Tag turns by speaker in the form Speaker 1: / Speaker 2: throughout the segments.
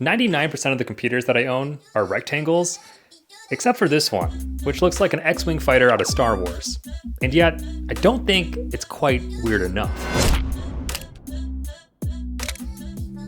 Speaker 1: 99% of the computers that I own are rectangles, except for this one, which looks like an X-Wing fighter out of Star Wars. And yet, I don't think it's quite weird enough.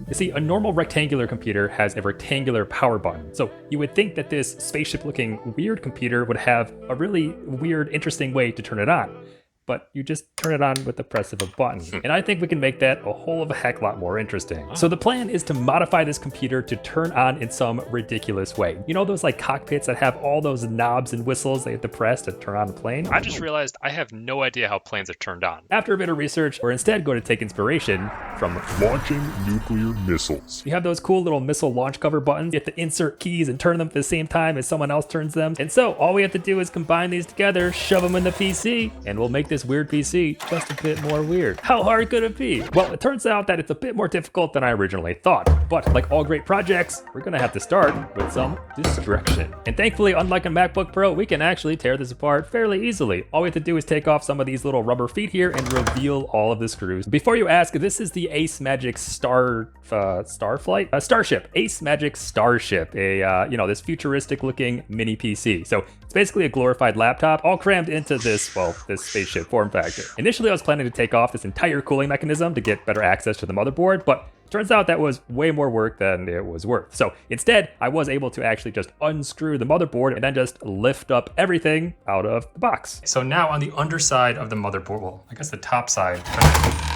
Speaker 1: You see, a normal rectangular computer has a rectangular power button, so you would think that this spaceship-looking weird computer would have a really weird, interesting way to turn it on. But you just turn it on with the press of a button. And I think we can make that a whole of a heck lot more interesting. So the plan is to modify this computer to turn on in some ridiculous way. You know those like cockpits that have all those knobs and whistles they have to press to turn on a plane?
Speaker 2: I just realized I have no idea how planes are turned on.
Speaker 1: After a bit of research, we're instead going to take inspiration from
Speaker 3: launching nuclear missiles.
Speaker 1: You have those cool little missile launch cover buttons. You have to insert keys and turn them at the same time as someone else turns them. And so all we have to do is combine these together, shove them in the PC, and we'll make this weird PC just a bit more weird. How hard could it be? Well, it turns out that it's a bit more difficult than I originally thought. But like all great projects, we're gonna have to start with some destruction. And thankfully, unlike a MacBook Pro, we can actually tear this apart fairly easily. All we have to do is take off some of these little rubber feet here and reveal all of the screws. Before you ask, this is the Ace Magic Starship, Ace Magic Starship, this futuristic looking mini PC. So it's basically a glorified laptop, all crammed into this spaceship form factor. Initially, I was planning to take off this entire cooling mechanism to get better access to the motherboard, but turns out that was way more work than it was worth. So instead, I was able to actually just unscrew the motherboard and then just lift up everything out of the box. So now on the underside of the motherboard, well, I guess the top side.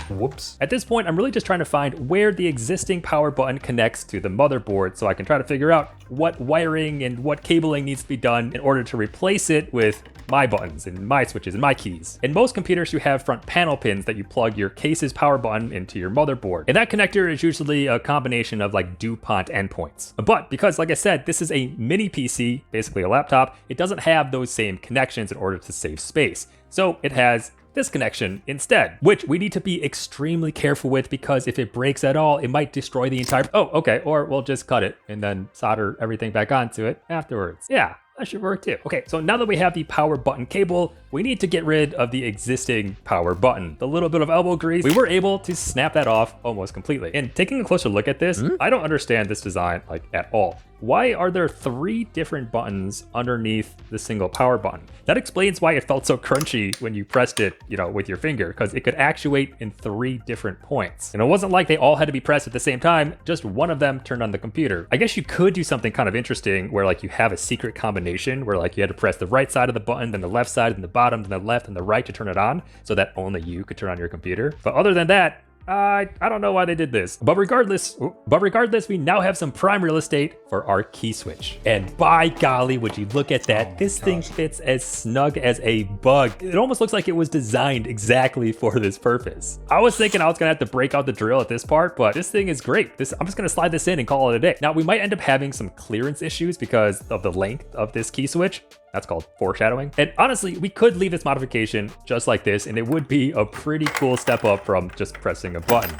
Speaker 1: Whoops. At this point, I'm really just trying to find where the existing power button connects to the motherboard so I can try to figure out what wiring and what cabling needs to be done in order to replace it with my buttons and my switches and my keys. In most computers, you have front panel pins that you plug your case's power button into your motherboard. And that connector is usually a combination of like DuPont endpoints. But because, like I said, this is a mini PC, basically a laptop, it doesn't have those same connections in order to save space. So it has this connection instead, which we need to be extremely careful with because if it breaks at all, it might destroy the entire, or we'll just cut it and then solder everything back onto it afterwards. Yeah. That should work too. Okay, so now that we have the power button cable, we need to get rid of the existing power button. The little bit of elbow grease, we were able to snap that off almost completely. And taking a closer look at this, I don't understand this design like at all. Why are there 3 different buttons underneath the single power button? That explains why it felt so crunchy when you pressed it, with your finger, because it could actuate in 3 different points. And it wasn't like they all had to be pressed at the same time, just one of them turned on the computer. I guess you could do something kind of interesting where like you have a secret combination where like you had to press the right side of the button, then the left side, then the bottom, then the left, and the right to turn it on so that only you could turn on your computer. But other than that, I don't know why they did this, but regardless, we now have some prime real estate for our key switch. And by golly, would you look at that? This thing fits as snug as a bug. It almost looks like it was designed exactly for this purpose. I was thinking I was gonna have to break out the drill at this part, but this thing is great. I'm just gonna slide this in and call it a day. Now we might end up having some clearance issues because of the length of this key switch. That's called foreshadowing. And honestly, we could leave this modification just like this, and it would be a pretty cool step up from just pressing a button.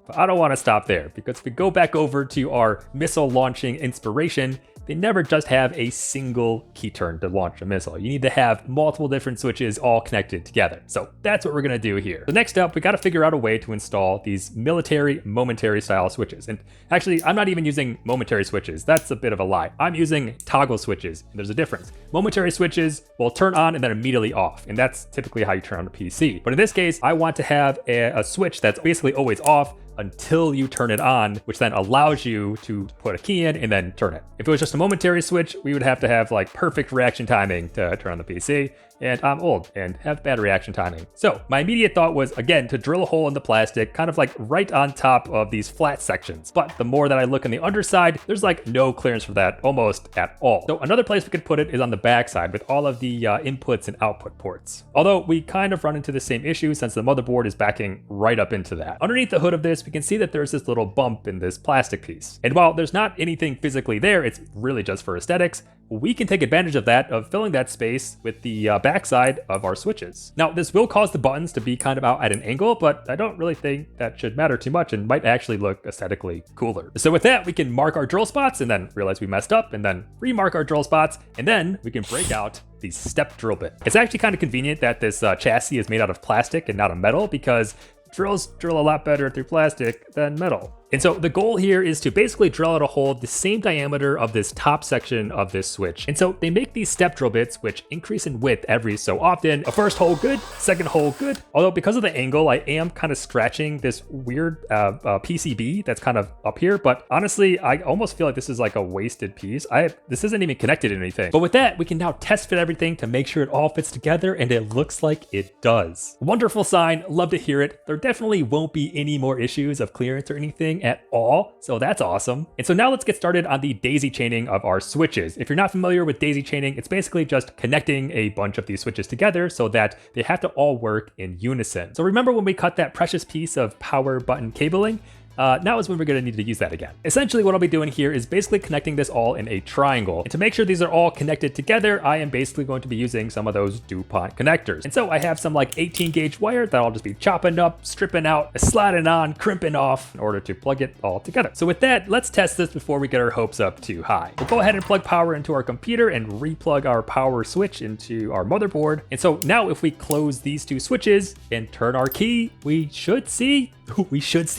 Speaker 1: But I don't want to stop there, because if we go back over to our missile launching inspiration, they never just have a single key turn to launch a missile. You need to have multiple different switches all connected together. So that's what we're gonna do here. The next step, we gotta figure out a way to install these military momentary style switches. And actually, I'm not even using momentary switches. That's a bit of a lie. I'm using toggle switches, and there's a difference. Momentary switches will turn on and then immediately off, and that's typically how you turn on a PC. But in this case, I want to have a switch that's basically always off until you turn it on, which then allows you to put a key in and then turn it. If it was just a momentary switch, we would have to have like perfect reaction timing to turn on the PC. And I'm old and have bad reaction timing. So my immediate thought was, again, to drill a hole in the plastic, kind of like right on top of these flat sections. But the more that I look on the underside, there's like no clearance for that almost at all. So another place we could put it is on the backside with all of the inputs and output ports. Although we kind of run into the same issue since the motherboard is backing right up into that. Underneath the hood of this, we can see that there's this little bump in this plastic piece. And while there's not anything physically there, it's really just for aesthetics, we can take advantage of that, of filling that space with the backside of our switches. Now, this will cause the buttons to be kind of out at an angle, but I don't really think that should matter too much and might actually look aesthetically cooler. So with that, we can mark our drill spots and then realize we messed up and then remark our drill spots, and then we can break out the step drill bit. It's actually kind of convenient that this chassis is made out of plastic and not a metal, because drills drill a lot better through plastic than metal. And so the goal here is to basically drill out a hole the same diameter of this top section of this switch. And so they make these step drill bits, which increase in width every so often. A first hole good, second hole good. Although because of the angle, I am kind of scratching this weird PCB that's kind of up here. But honestly, I almost feel like this is like a wasted piece. This isn't even connected to anything. But with that, we can now test fit everything to make sure it all fits together, and it looks like it does. Wonderful sign, love to hear it. There definitely won't be any more issues of clearance or anything at all, so that's awesome. And so now let's get started on the daisy chaining of our switches. If you're not familiar with daisy chaining, it's basically just connecting a bunch of these switches together so that they have to all work in unison. So remember when we cut that precious piece of power button cabling? Now is when we're going to need to use that again. Essentially what I'll be doing here is basically connecting this all in a triangle. And to make sure these are all connected together, I am basically going to be using some of those DuPont connectors. And so I have some like 18 gauge wire that I'll just be chopping up, stripping out, sliding on, crimping off in order to plug it all together. So with that, let's test this before we get our hopes up too high. We'll go ahead and plug power into our computer and replug our power switch into our motherboard. And so now if we close these two switches and turn our key, we should see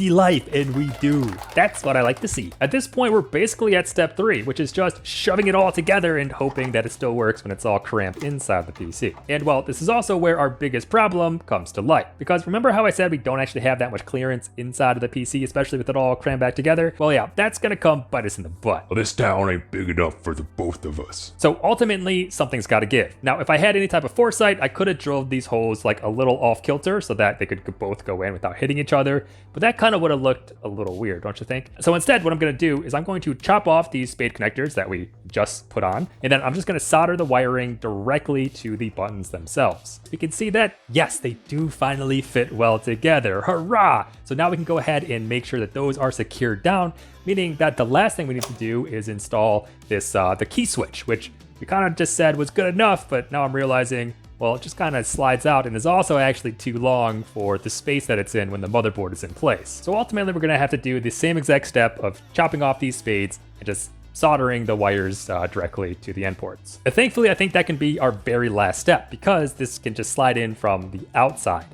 Speaker 1: life, and we do. That's what I like to see. At this point, we're basically at step 3, which is just shoving it all together and hoping that it still works when it's all cramped inside the PC. And well, this is also where our biggest problem comes to light. Because remember how I said we don't actually have that much clearance inside of the PC, especially with it all crammed back together? Well, yeah, that's gonna come bite us in the butt.
Speaker 3: Well, this town ain't big enough for the both of us.
Speaker 1: So ultimately, something's gotta give. Now, if I had any type of foresight, I could have drilled these holes like a little off kilter so that they could both go in without hitting each other. But that kind of would have looked a little weird, don't you think? So instead, what I'm going to do is I'm going to chop off these spade connectors that we just put on, and then I'm just going to solder the wiring directly to the buttons themselves. You can see that, yes, they do finally fit well together. Hurrah! So now we can go ahead and make sure that those are secured down, meaning that the last thing we need to do is install this the key switch, which we kind of just said was good enough, but now I'm realizing, well, it just kind of slides out and is also actually too long for the space that it's in when the motherboard is in place. So ultimately, we're going to have to do the same exact step of chopping off these spades and just soldering the wires directly to the end ports. And thankfully, I think that can be our very last step because this can just slide in from the outside.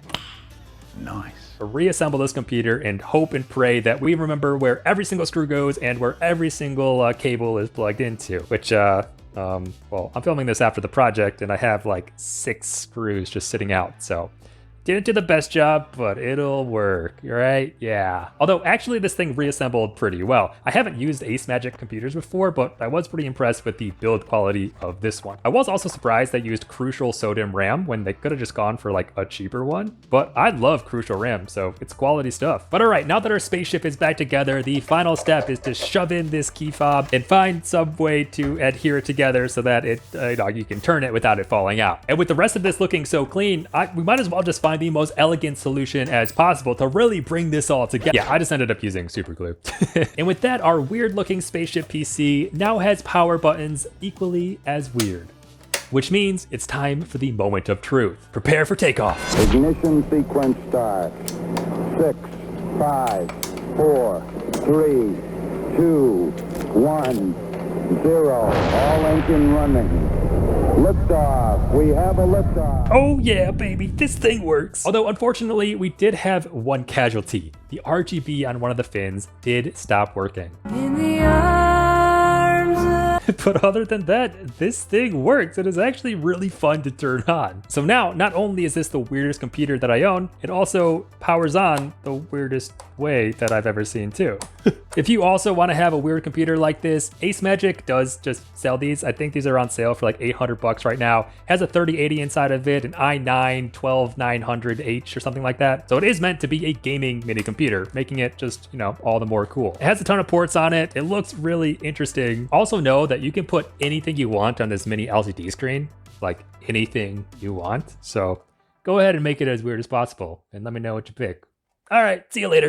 Speaker 4: Nice.
Speaker 1: Reassemble this computer and hope and pray that we remember where every single screw goes and where every single cable is plugged into, which well, I'm filming this after the project and I have like 6 screws just sitting out, so didn't do the best job, but it'll work, right? Yeah. Although actually this thing reassembled pretty well. I haven't used Ace Magic computers before, but I was pretty impressed with the build quality of this one. I was also surprised they used Crucial SODIMM RAM when they could have just gone for like a cheaper one, but I love Crucial RAM, so it's quality stuff. But all right, now that our spaceship is back together, the final step is to shove in this key fob and find some way to adhere it together so that it, you can turn it without it falling out. And with the rest of this looking so clean, we might as well just find the most elegant solution as possible to really bring this all together. Yeah, I just ended up using super glue. And with that, our weird looking spaceship PC now has power buttons equally as weird. Which means it's time for the moment of truth. Prepare for takeoff.
Speaker 5: Ignition sequence start. 6, 5, 4, 3, 2, 1, 0. All engine running. Liftoff. We have a liftoff.
Speaker 1: Oh yeah, baby, this thing works. Although unfortunately, we did have one casualty. The RGB on one of the fins did stop working.
Speaker 6: In the arms of
Speaker 1: But other than that, this thing works. It is actually really fun to turn on. So now, not only is this the weirdest computer that I own, it also powers on the weirdest way that I've ever seen too. If you also want to have a weird computer like this, Ace Magic does just sell these. I think these are on sale for like $800 right now. Has a 3080 inside of it, an i9 12900H or something like that. So it is meant to be a gaming mini computer, making it just, you know, all the more cool. It has a ton of ports on it. It looks really interesting. Also know that you can put anything you want on this mini LCD screen, like anything you want. So go ahead and make it as weird as possible and let me know what you pick. All right, see you later.